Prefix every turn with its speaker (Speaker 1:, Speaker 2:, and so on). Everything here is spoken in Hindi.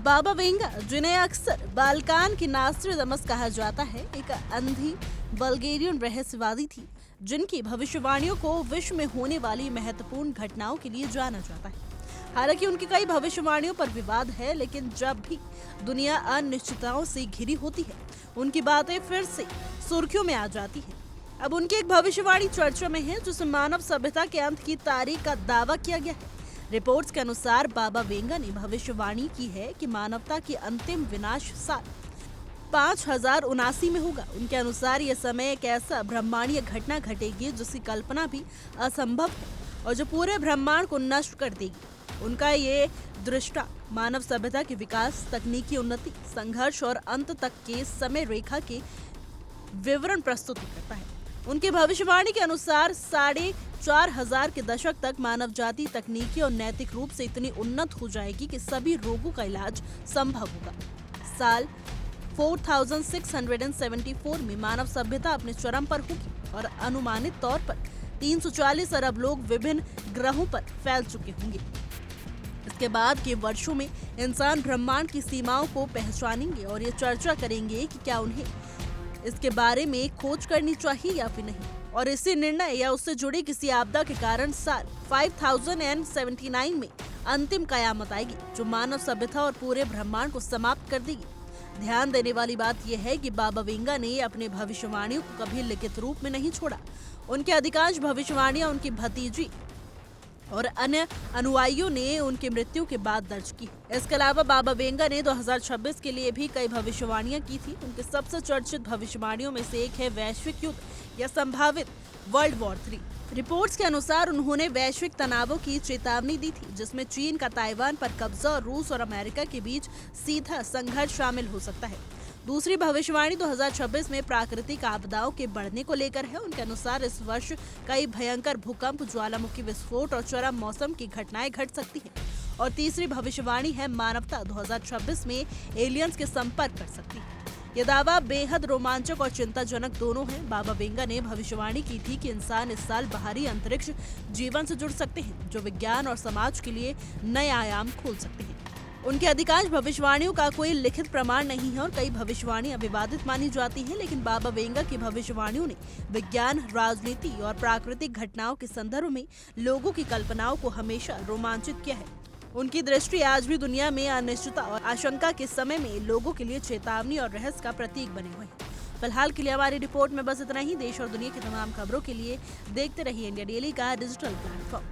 Speaker 1: बाबा वेंगा, जिन्हें अक्सर बाल्कान की नास्ट्रेडमस कहा जाता है, एक अंधी बल्गेरियन रहस्यवादी थी जिनकी भविष्यवाणियों को विश्व में होने वाली महत्वपूर्ण घटनाओं के लिए जाना जाता है। हालांकि उनकी कई भविष्यवाणियों पर विवाद है, लेकिन जब भी दुनिया अनिश्चितताओं से घिरी होती है, उनकी बातें फिर से सुर्खियों में आ जाती है। अब उनकी एक भविष्यवाणी चर्चा में है, जिसमें मानव सभ्यता के अंत की तारीख का दावा किया गया है। रिपोर्ट्स के अनुसार बाबा वेंगा ने भविष्यवाणी की है कि मानवता की अंतिम विनाश साल 5079 में होगा। उनके अनुसार यह समय एक ऐसा ब्रह्मांडीय घटना घटेगी जिसकी कल्पना भी असंभव है और जो पूरे ब्रह्मांड को नष्ट कर देगी। उनका ये दृष्टा मानव सभ्यता के विकास, तकनीकी उन्नति, संघर्ष और अंत तक के समय रेखा के विवरण प्रस्तुत करता है। उनकी भविष्यवाणी के अनुसार 4500 के दशक तक मानव जाति तकनीकी और नैतिक रूप से इतनी उन्नत हो जाएगी कि सभी रोगों का इलाज संभव होगा। साल 4674 में मानव सभ्यता अपने चरम पर होगी और अनुमानित तौर पर 340 अरब लोग विभिन्न ग्रहों पर फैल चुके होंगे। इसके बाद के वर्षों में इंसान ब्रह्मांड की सीमाओं को पहचानेंगे और ये चर्चा करेंगे कि क्या उन्हें इसके बारे में खोज करनी चाहिए या फिर नहीं, और इसी निर्णय या उससे जुड़ी किसी आपदा के कारण साल 5079 में अंतिम कयामत आएगी, जो मानव सभ्यता और पूरे ब्रह्मांड को समाप्त कर देगी। ध्यान देने वाली बात यह है कि बाबा वेंगा ने अपने भविष्यवाणियों को कभी लिखित रूप में नहीं छोड़ा। उनके अधिकांश भविष्यवाणियां उनकी भतीजी और अन्य अनुयायियों ने उनकी मृत्यु के बाद दर्ज की। इसके अलावा बाबा वेंगा ने 2026 के लिए भी कई भविष्यवाणियां की थी। उनके सबसे चर्चित भविष्यवाणियों में से एक है वैश्विक युद्ध या संभावित वर्ल्ड वॉर 3। रिपोर्ट्स के अनुसार उन्होंने वैश्विक तनावों की चेतावनी दी थी, जिसमें चीन का ताइवान पर कब्जा और रूस और अमेरिका के बीच सीधा संघर्ष शामिल हो सकता है। दूसरी भविष्यवाणी 2026 में प्राकृतिक आपदाओं के बढ़ने को लेकर है। उनके अनुसार इस वर्ष कई भयंकर भूकंप, ज्वालामुखी विस्फोट और चरम मौसम की घटनाएं घट सकती हैं। और तीसरी भविष्यवाणी है मानवता 2026 में एलियंस के संपर्क कर सकती है। यह दावा बेहद रोमांचक और चिंताजनक दोनों है। बाबा वेंगा ने भविष्यवाणी की थी कि इंसान इस साल बाहरी अंतरिक्ष जीवन से जुड़ सकते हैं, जो विज्ञान और समाज के लिए नए आयाम खोल सकते हैं। उनकी अधिकांश भविष्यवाणियों का कोई लिखित प्रमाण नहीं है और कई भविष्यवाणियां विवादित मानी जाती हैं, लेकिन बाबा वेंगा की भविष्यवाणियों ने विज्ञान, राजनीति और प्राकृतिक घटनाओं के संदर्भ में लोगों की कल्पनाओं को हमेशा रोमांचित किया है। उनकी दृष्टि आज भी दुनिया में अनिश्चितता और आशंका के समय में लोगों के लिए चेतावनी और रहस्य का प्रतीक बने हुए हैं। फिलहाल के लिए हमारी रिपोर्ट में बस इतना ही। देश और दुनिया की तमाम खबरों के लिए देखते रहिए इंडिया डेली का डिजिटल प्लेटफॉर्म।